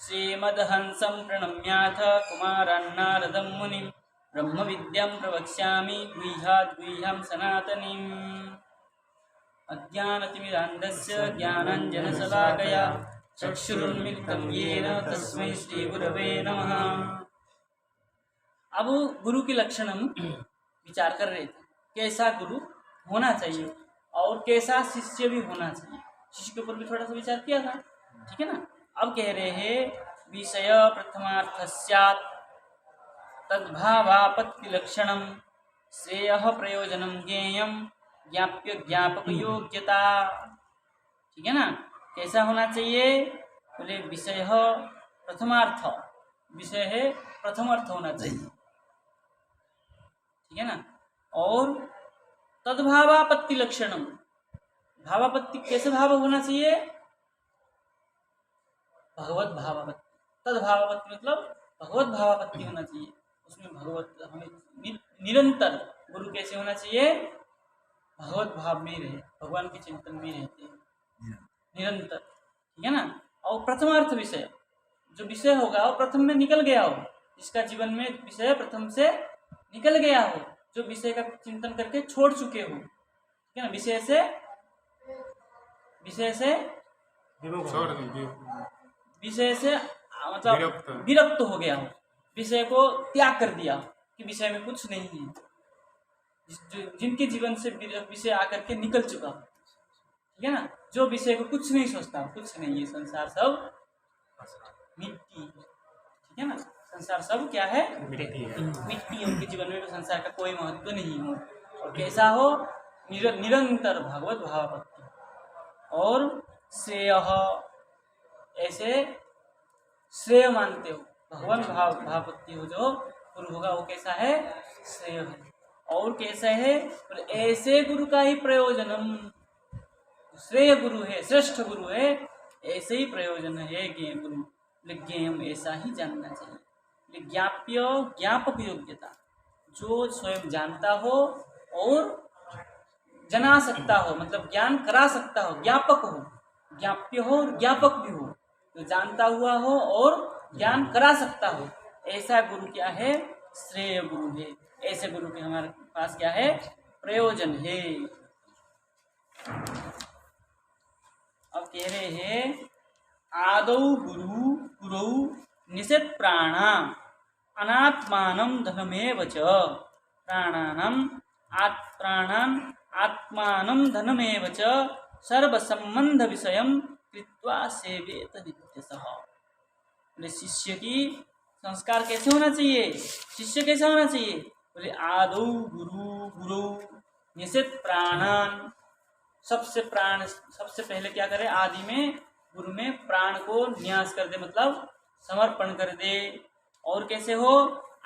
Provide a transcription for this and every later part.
श्रीमद्हंसं प्रणम्याथ कुमारान्नारदं मुनिं ब्रह्मविद्यां प्रवक्ष्यामि गुह्याद् गुह्यं सनातनीम्। अज्ञानतिमिरान्धस्य ज्ञानाञ्जनशलाकया चक्षुरुन्मिलितं येन तस्मै श्रीगुरवे नमः। अब गुरु के लक्षण हम विचार कर रहे थे, कैसा गुरु होना चाहिए और कैसा शिष्य भी होना चाहिए। शिष्य के ऊपर भी थोड़ा सा विचार किया था, ठीक है ना। अब कह रहे हैं विषय प्रथमार्थस्यात् तद्भावापत्ति लक्षणम श्रेयः प्रयोजनम ज्ञेयम ज्ञाप्य ज्ञापक योग्यता, ठीक है ना। कैसा होना चाहिए, बोले विषय प्रथमार्थ, विषय है प्रथम अर्थ होना चाहिए, ठीक है ना। और तद्भावापत्ति लक्षणम, भावापत्ति कैसे भाव होना चाहिए, भगवत भावापत्ति। तद्भावापत्ति मतलब भगवत भावापत्ति होना चाहिए, उसमें भगवत हमें निरंतर गुरु कैसे होना चाहिए, भगवत भाव में रहे, भगवान के चिंतन में रहते हैं निरंतर, ठीक है ना। और प्रथमार्थ विषय, जो विषय होगा वो प्रथम में निकल गया हो, जिसका जीवन में विषय प्रथम से निकल गया हो, जो विषय का चिंतन करके छोड़ चुके हो, ठीक है ना। विषय से मतलब विरक्त हो गया हो, विषय को त्याग कर दिया कि विषय में कुछ नहीं है, जिनके जीवन से विषय आकर के निकल चुका, ठीक है ना। जो विषय को कुछ नहीं सोचता, कुछ नहीं है, संसार सब मिट्टी, ठीक है ना। संसार सब क्या है, मिट्टी। उनके जीवन में संसार का कोई महत्व नहीं हो। और कैसा हो, निरंतर भगवत भावापत्ति और श्रेय, ऐसे श्रेय मानते हो, भगवान भावापत्ति हो जो गुरु होगा वो कैसा है, श्रेय है। और कैसा है, ऐसे गुरु का ही प्रयोजनम, श्रेय गुरु है, श्रेष्ठ गुरु है, ऐसे ही प्रयोजन है ज्ञेय गुरु, ज्ञेयम ऐसा ही जानना चाहिए। ज्ञाप्य ज्ञापक योग्यता, जो स्वयं जानता हो और जना सकता हो, मतलब ज्ञान करा सकता हो, ज्ञापक हो, ज्ञाप्य हो और ज्ञापक भी हो, तो जानता हुआ हो और ज्ञान करा सकता हो, ऐसा गुरु क्या है, श्रेय गुरु है। ऐसे गुरु के हमारे पास क्या है, प्रयोजन है। अब कह रहे हैं आदौ गुरु निषेध प्राणा अनात्मानं धनमेव च, प्राणानां आत्मानं धनमेव च सर्वसंबंध विषयं कृत्वा सेवेत नित्यशः। बोले शिष्य की संस्कार कैसे होना चाहिए, शिष्य कैसा होना चाहिए, बोले आदौ गुरु निषेध प्राणान, सबसे पहले क्या करे, आदि में गुरु में प्राण को न्यास कर दे, मतलब समर्पण कर दे। और कैसे हो,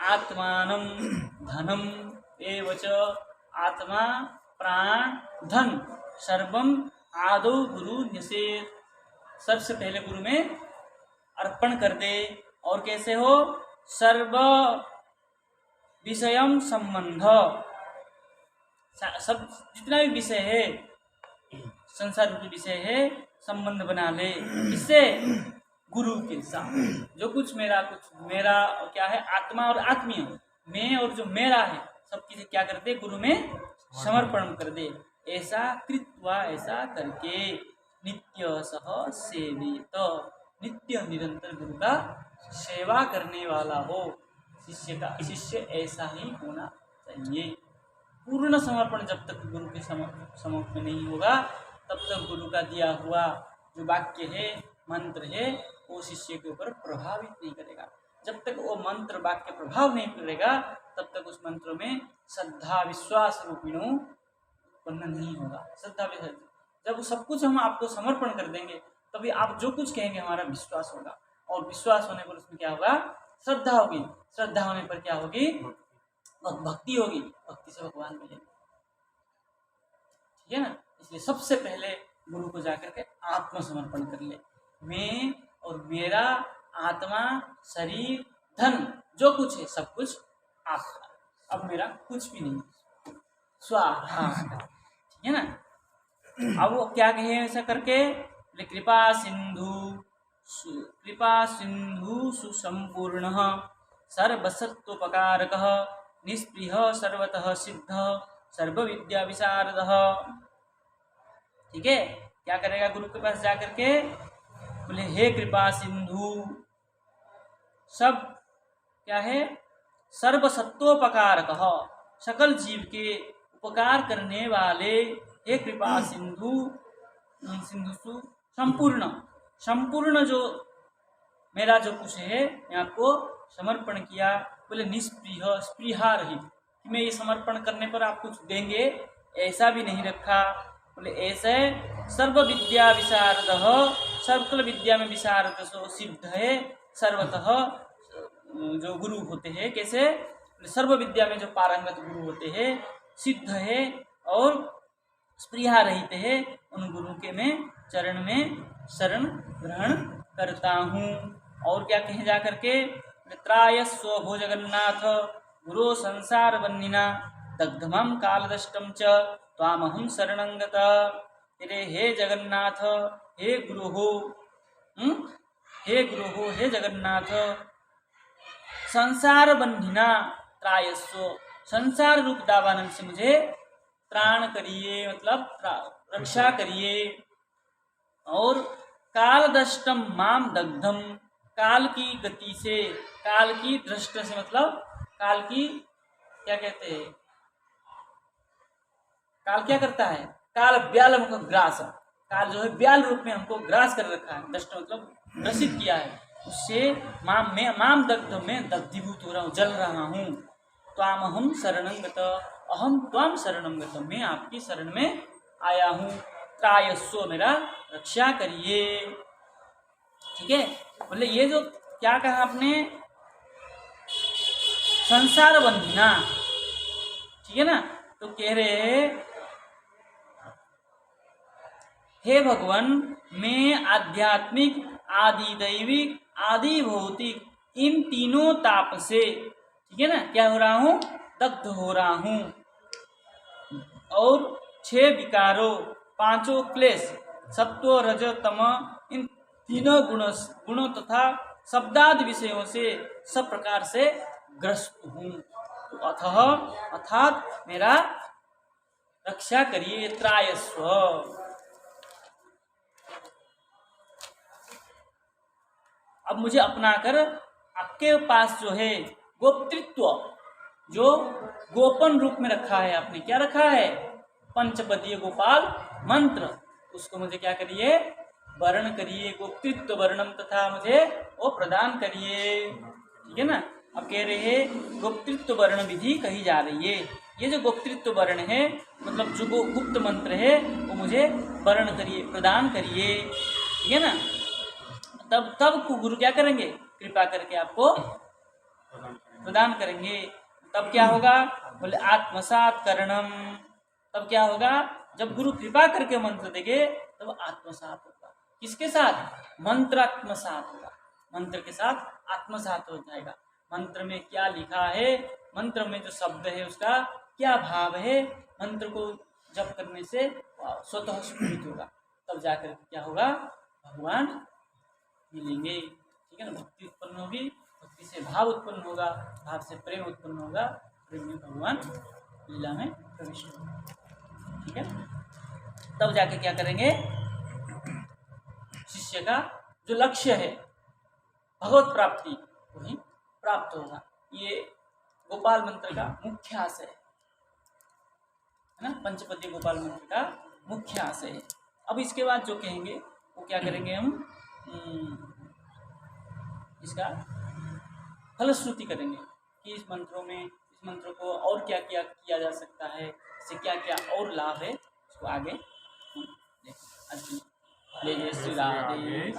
आत्मानम धनम एवच, आत्मा प्राण धन सर्वम आदौ गुरु निषेध, सबसे पहले गुरु में अर्पण कर दे। और कैसे हो, सर्व विषयम संबंध, सब जितना भी विषय है, संसार रूपी विषय है, संबंध बना ले, इससे गुरु के साथ। जो कुछ मेरा क्या है, आत्मा और आत्मीय, मैं और जो मेरा है, सब चीजें क्या कर दे, गुरु में समर्पण कर दे। ऐसा कृत्वा, ऐसा करके नित्य सह सेवित, नित्य निरंतर गुरु का सेवा करने वाला हो। शिष्य ऐसा ही होना चाहिए। पूर्ण समर्पण जब तक गुरु के समक्ष में नहीं होगा, तब तक गुरु का दिया हुआ जो वाक्य है, मंत्र है, वो शिष्य के ऊपर प्रभावित नहीं करेगा। जब तक वो मंत्र वाक्य प्रभाव नहीं करेगा, तब तक उस मंत्र में श्रद्धा विश्वास रूपिणों उत्पन्न नहीं होगा। श्रद्धा विश्वास, जब सब कुछ हम आपको समर्पण कर देंगे, तभी आप जो कुछ कहेंगे हमारा विश्वास होगा, और विश्वास होने पर उसमें क्या होगा, श्रद्धा होगी। श्रद्धा होने पर क्या होगी, भक्ति होगी, भक्ति से भगवान मिलेंगे, ठीक है ना। इसलिए सबसे पहले गुरु को जाकर के आत्मसमर्पण कर ले। मैं और मेरा आत्मा, शरीर, धन, जो कुछ है सब कुछ आपका, अब मेरा कुछ भी नहीं, स्वाहा, ठीक है ना। अब वो क्या कहे ऐसा करके, कृपा सिंधु कृपा सिंधु सुसंपूर्ण सर्वसत्वोपकारक निष्प्रिय सर्वतः सिद्ध सर्व विद्या विशारद। ठीक है, क्या करेगा गुरु के पास जाकर के? बोले हे कृपा सिंधु, सब क्या है? सर्वसत्वोपकारक, सकल जीव के उपकार करने वाले हे कृपा सिंधु, सिंधुसु संपूर्ण, संपूर्ण जो मेरा जो कुछ है मैं आपको समर्पण किया। बोले निष्प्रिय, स्पृहा रहित, कि मैं ये समर्पण करने पर आप कुछ देंगे ऐसा भी नहीं रखा। बोले ऐसे सर्व विद्या विशारद, सर्वकल विद्या में विशारद सो सिद्ध है सर्वतः जो गुरु होते हैं। कैसे? सर्व विद्या में जो पारंगत गुरु होते हैं, सिद्ध है और स्पृहा रहित है, उन गुरु के मैं चरण में शरण ग्रहण करता हूँ। और क्या कहे जा करके? त्रायस्व भो जगन्नाथ गुरो संसार बन्निना दग्धमं कालदष्टम च त्वामहं शरणं गता। तेरे हे जगन्नाथ, हे गुरु हो, हे गुरु हो, हे जगन्नाथ, संसार बंधिना त्रायस्व, संसार रूप दावानन से मुझे त्राण करिए, मतलब रक्षा करिए। और कालदष्टम माम दग्धम, काल की गति से, काल की दृष्टि से, मतलब काल की क्या कहते हैं? काल क्या करता है? काल ब्याल हमको ग्रास, काल जो है ब्याल रूप में हमको ग्रास कर रखा है, दष्ट मतलब ग्रसित किया है। उससे माम दग्ध, में दग्धीभूत हो रहा हूँ, जल रहा हूँ। त्वाम अहम शरणं गत, अहम त्वाम शरणं गत, मैं आपकी शरण में आया हूँ। त्रायस्व, मेरा रक्षा करिए। ठीक है, बोले ये जो क्या कहा आपने? संसार बंधिना, ठीक है ना? तो कह रहे हे भगवान, मैं आध्यात्मिक, आदि दैविक, आदि भौतिक, इन तीनों ताप से, ठीक है ना, क्या हो रहा हूँ? दग्ध हो रहा हूँ। और 6 विकारों, 5 क्लेश, सत्व रज तम, इन तीनों गुणों तथा शब्दादि विषयों से सब प्रकार से ग्रस्त हूँ। तो अर्थात मेरा रक्षा करिए। त्रायस्व, अब मुझे अपनाकर आपके पास जो है गोप्तृत्व, जो गोपन रूप में रखा है आपने, क्या रखा है? पंचपदीय गोपाल मंत्र, उसको मुझे क्या करिए? वर्ण करिए, गोप्तृत्व वर्णम तथा मुझे वो प्रदान करिए। ठीक है ना? अब कह रहे हैं गोप्तृत्व वर्ण विधि कही जा रही है। ये जो गोप्तृत्व वर्ण है, मतलब जो गुप्त मंत्र है, वो मुझे वर्ण करिए, प्रदान करिए। ठीक है ना? तब गुरु क्या करेंगे? कृपा करके आपको प्रदान करेंगे। तब क्या होगा? बोले आत्मसात करणम। तब क्या होगा? जब गुरु कृपा करके मंत्र देंगे तब आत्मसात होगा। किसके साथ? मंत्र आत्मसात होगा, मंत्र के साथ आत्मसात हो जाएगा। मंत्र में क्या लिखा है, मंत्र में जो शब्द है उसका क्या भाव है, मंत्र को जप करने से स्वतः स्फुरित होगा। तब जाकर क्या होगा? भगवान मिलेंगे। ठीक है ना? भक्ति उत्पन्न होगी, भक्ति से भाव उत्पन्न होगा, भाव से प्रेम उत्पन्न होगा, प्रेम में भगवान लीला में प्रवेश होगा। ठीक है? तब जाके क्या करेंगे? शिष्य का जो लक्ष्य है भगवत प्राप्ति, वही प्राप्त होगा। ये गोपाल मंत्र का मुख्य आशय है ना, पंचपदी गोपाल मंत्र का मुख्य आशय है। अब इसके बाद जो कहेंगे वो क्या करेंगे? हम इसका फलश्रुति करेंगे कि इस मंत्रों में, इस मंत्र को और क्या क्या किया जा सकता है, इससे क्या क्या और लाभ है, इसको आगे ले जय श्री राधे।